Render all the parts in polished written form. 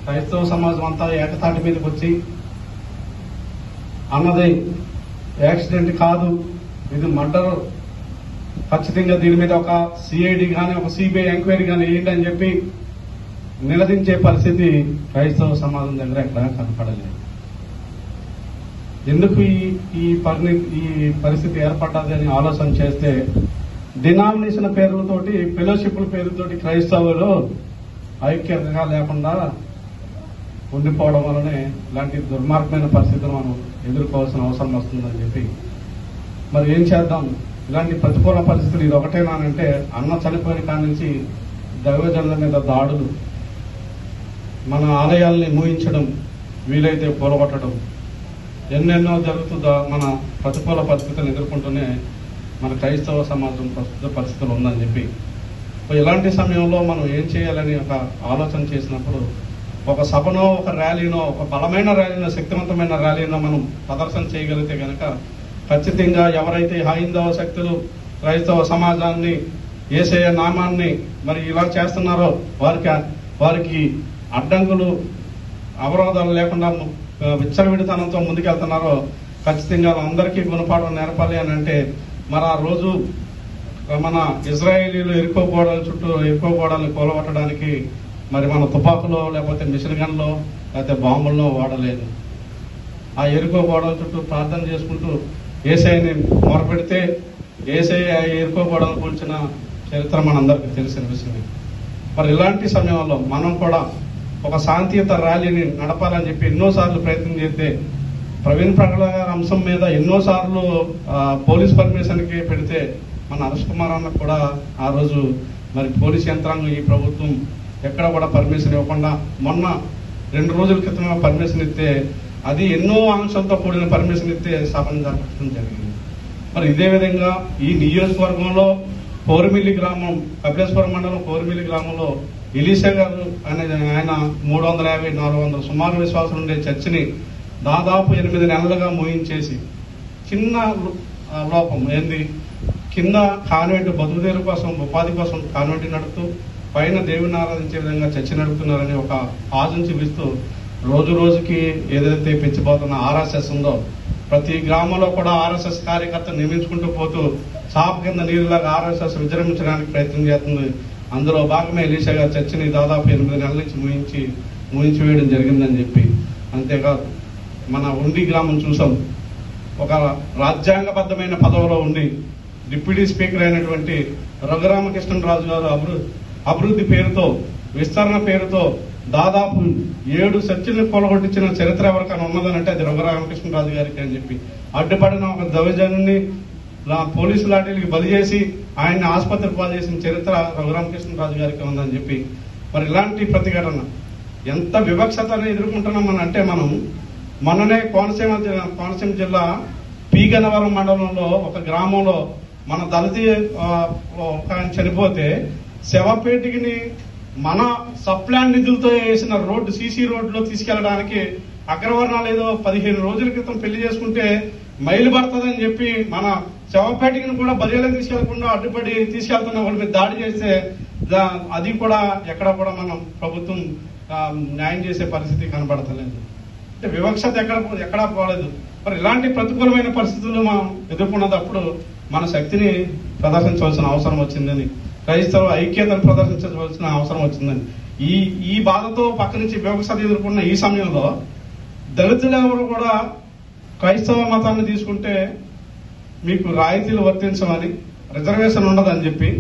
క్రైస్తవ సమాజం అంతా ఏకతాటి మీదకి వచ్చి అన్నది యాక్సిడెంట్ కాదు, ఇది మర్డర్, ఖచ్చితంగా దీని మీద ఒక సిఐడి కానీ ఒక సిబిఐ ఎంక్వైరీ కానీ వేయండి అని చెప్పి నిలదించే పరిస్థితి క్రైస్తవ సమాజం దగ్గర ఎక్కడ కనపడలేదు. ఎందుకు ఈ పరిస్థితి ఏర్పడ్డది అని ఆలోచన చేస్తే డినామినేషన్ పేర్లతోటి ఫెలోషిప్ల పేరుతోటి క్రైస్తవులు ఐక్యతగా లేకుండా ఉండిపోవడం వల్లనే ఇలాంటి దుర్మార్గమైన పరిస్థితులు మనం ఎదుర్కోవాల్సిన అవసరం వస్తుందని చెప్పి మరి ఏం చేద్దాం. ఇలాంటి ప్రతికూల పరిస్థితులు ఇది ఒకటేనానంటే అన్న చనిపోయిన కాడి నుంచి దైవజనుల మీద దాడులు, మన ఆలయాల్ని మూయించడం, వీలైతే కూలగొట్టడం, ఎన్నెన్నో జరుగుతుందో మన ప్రతికూల పరిస్థితులను ఎదుర్కొంటూనే మన క్రైస్తవ సమాజం ప్రస్తుత పరిస్థితులు ఉందని చెప్పి ఇలాంటి సమయంలో మనం ఏం చేయాలని ఒక ఆలోచన చేసినప్పుడు ఒక సభనో ఒక ర్యాలీనో ఒక బలమైన ర్యాలీనో శక్తివంతమైన ర్యాలీనో మనం ప్రదర్శన చేయగలిగితే కనుక ఖచ్చితంగా ఎవరైతే హైందవ శక్తులు క్రైస్తవ సమాజాన్ని యేసయ్య నామాన్ని మరి ఇలా చేస్తున్నారో వారికి అడ్డంకులు అవరోధాలు లేకుండా విచ్చలవిడితనంతో ముందుకెళ్తున్నారో ఖచ్చితంగా అందరికీ గుణపాఠం నేర్పాలి అని అంటే మరి ఆ రోజు మన ఇజ్రాయేలీలు ఎరుకోగోడల్ని కూలగొట్టడానికి మరి మన తుపాకులో లేకపోతే మిషన్ గన్లో లేకపోతే బాంబుల్లో వాడలేదు. ఆ ఎరుకోగోడల చుట్టూ ప్రార్థన చేసుకుంటూ యేసయ్యని మొరపెడితే యేసయ్య ఎరుకోగోడలు కూల్చిన చరిత్ర మనందరికీ తెలిసిన విషయమే. మరి ఇలాంటి సమయంలో మనం కూడా ఒక శాంతియుత ర్యాలీని నడపాలని చెప్పి ఎన్నోసార్లు ప్రయత్నం చేస్తే ప్రవీణ్ ప్రగడ గారి అంశం మీద ఎన్నోసార్లు పోలీస్ పర్మిషన్కి పెడితే మన హర్ష్ కుమార్ అన్నకు కూడా ఆ రోజు మరి పోలీస్ యంత్రాంగం ఈ ప్రభుత్వం ఎక్కడ కూడా పర్మిషన్ ఇవ్వకుండా మొన్న 2 రోజుల క్రితం పర్మిషన్ ఇస్తే అది ఎన్నో ఆంక్షలతో కూడిన పర్మిషన్ ఇస్తే సభను జరపడం జరిగింది. మరి ఇదే విధంగా ఈ నియోజకవర్గంలో కోరిమిల్లి గ్రామం, కపిలేశ్వరం మండలం కోరిమిల్లి గ్రామంలో ఎలీషా గారు ఆయన 350-400 సుమారు విశ్వాసం ఉండే చర్చిని దాదాపు 8 నెలలుగా మూయించేసి చిన్న లోపం ఏంది, కింద కాన్వెంట్ బతుకుదేరు కోసం ఉపాధి కోసం కాన్వెంట్ నడుపుతూ పైన దేవుని ఆరాధించే విధంగా చర్చి నడుపుతున్నారని ఒక ఆశం చూపిస్తూ రోజు రోజుకి ఏదైతే పెంచిపోతున్న ఆర్ఎస్ఎస్ ఉందో ప్రతి గ్రామంలో కూడా ఆర్ఎస్ఎస్ కార్యకర్తలు నియమించుకుంటూ పోతూ సాపు కింద నీరులాగా ఆర్ఎస్ఎస్ విజృంభించడానికి ప్రయత్నం చేస్తుంది. అందులో భాగమే ఎలీషా గారి చర్చిని దాదాపు 8 నెలల నుంచి మూయించి వేయడం జరిగిందని చెప్పి అంతేకాదు మన ఉండి గ్రామం చూసాం. ఒక రాజ్యాంగబద్ధమైన పదవిలో ఉండి డిప్యూటీ స్పీకర్ అయినటువంటి రఘురామకృష్ణరాజు గారు అభివృద్ధి పేరుతో విస్తరణ పేరుతో దాదాపు 7 చర్చిలను కొలగొట్టించిన చరిత్ర ఎవరికైనా ఉన్నదనంటే అది రఘురామకృష్ణరాజు గారికి అని చెప్పి అడ్డుపడిన ఒక దైవజనుని పోలీసు లాఠీలకి బలి చేసి ఆయన్ని ఆసుపత్రి పాలు చేసిన చరిత్ర రఘురామకృష్ణరాజు గారికి ఉందని చెప్పి మరి ఇలాంటి ప్రతిఘటన ఎంత వివక్షతను ఎదుర్కొంటున్నామని అంటే మనం మొన్ననే కోనసీమ జిల్లా పి గన్నవరం మండలంలో ఒక గ్రామంలో మన దళిత ఒక చనిపోతే శవపేటికిని మన సప్లాన్ నిధులతో వేసిన రోడ్డు సీసీ రోడ్లో తీసుకెళ్లడానికి అగ్రవర్ణాలు ఏదో 15 రోజుల క్రితం పెళ్లి చేసుకుంటే మైలు పడుతుందని చెప్పి మన శవపేటికను కూడా బదిలీలకు తీసుకెళ్లకుండా అడ్డుపడి తీసుకెళ్తున్న వాళ్ళ మీద దాడి చేస్తే అది కూడా ఎక్కడ కూడా మనం ప్రభుత్వం న్యాయం చేసే పరిస్థితి కనబడతలేదు. అంటే వివక్షత ఎక్కడా పోలేదు. మరి ఇలాంటి ప్రతికూలమైన పరిస్థితులు మనం ఎదుర్కొన్నప్పుడు మన శక్తిని ప్రదర్శించవలసిన అవసరం వచ్చిందని, క్రైస్తవ ఐక్యతను ప్రదర్శించవలసిన అవసరం వచ్చిందని ఈ బాధతో పక్క నుంచి వివక్షత ఎదుర్కొన్న ఈ సమయంలో దళితులు ఎవరు కూడా క్రైస్తవ మతాన్ని తీసుకుంటే మీకు రాయితీలు వర్తించమని, రిజర్వేషన్ ఉండదని చెప్పి,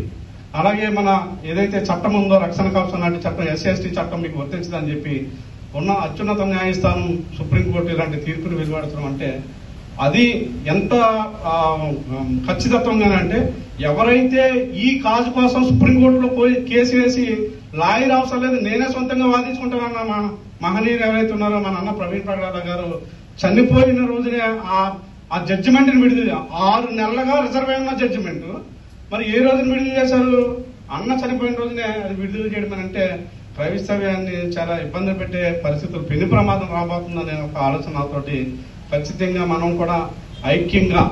అలాగే మన ఏదైతే చట్టం ఉందో రక్షణ కవచం లాంటి చట్టం SC/ST చట్టం మీకు వర్తించదని చెప్పి ఉన్న అత్యున్నత న్యాయస్థానం సుప్రీంకోర్టు ఇలాంటి తీర్పును వెలువడటం అంటే అది ఎంత ఖచ్చితత్వంగానంటే ఎవరైతే ఈ కాజు కోసం సుప్రీంకోర్టులో కేసు వేసి లాయర్ అవసరం లేదు నేనే సొంతంగా వాదించుకుంటానన్న మహనీయులు ఎవరైతే ఉన్నారో మన అన్న ప్రవీణ్ ప్రగడ గారు చనిపోయిన రోజునే ఆ జడ్జిమెంట్ ని విడుదల 6 నెలలుగా రిజర్వ్ అయిన జడ్జిమెంట్ మరి ఏ రోజున విడుదల చేశారు? అన్న చనిపోయిన రోజునే అది విడుదల చేయడం అంటే క్రైస్తవ్యాన్ని చాలా ఇబ్బంది పెట్టే పరిస్థితులు, పెను ప్రమాదం రాబోతుందనే ఒక ఆలోచనతోటి ఖచ్చితంగా మనం కూడా ఐక్యంగా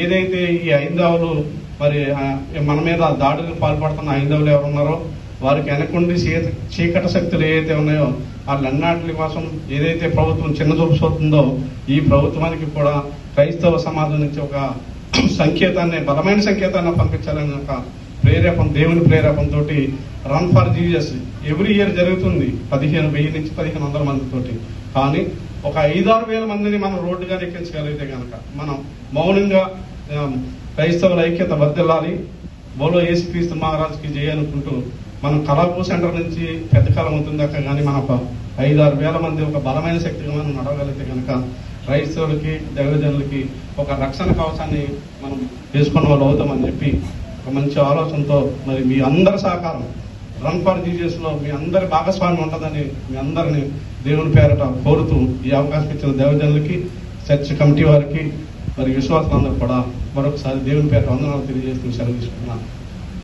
ఏదైతే ఈ హైందవులు మరి మన మీద దాడులకు పాల్పడుతున్న హైందవులు ఎవరున్నారో వారికి వెనకుండి చీకట శక్తులు ఏవైతే ఉన్నాయో వాళ్ళన్నిటి కోసం ఏదైతే ప్రభుత్వం చిన్నచూపు చూస్తుందో ఈ ప్రభుత్వానికి కూడా క్రైస్తవ సమాజం నుంచి ఒక సంకేతాన్ని, బలమైన సంకేతాన్ని పంపించాలని ఒక ప్రేరేపణ, దేవుని ప్రేరేపణతో run for Jesus every year జరుగుతుంది 15,000 నుంచి 1,500 మందితోటి. కానీ ఒక 5-6 వేల మందిని మనం రోడ్డుగా ఎక్కించగలిగితే కనుక మనం మౌనంగా క్రైస్తవుల ఐక్యత వర్ధిల్లాలి, బోలో యేసుక్రీస్తు మహారాజుకి చేయాలనుకుంటూ మనం కళాపూర్ సెంటర్ నుంచి పెద్ద కాలం అవుతుందాక కానీ మన ఒక 5-6 వేల మంది ఒక బలమైన శక్తిగా మనం నడవగలిగితే కనుక క్రైస్తవులకి దైవజనులకి ఒక రక్షణ కవచాన్ని మనం తీసుకున్న వాళ్ళు అవుతామని చెప్పి ఒక మంచి ఆలోచనతో మరి మీ అందరి సహకారం రన్ ఫర్ జీసస్ లో మీ అందరి భాగస్వామ్యం ఉంటుందని మీ అందరిని దేవుని పేరట కోరుతూ ఈ అవకాశం ఇచ్చిన దైవజనులకి, చర్చ్ కమిటీ వారికి మరి విశ్వాసులందరూ కూడా మరొకసారి దేవుని పేరట వందనాలు తెలియజేస్తూ సెలవు తీసుకుంటున్నాను.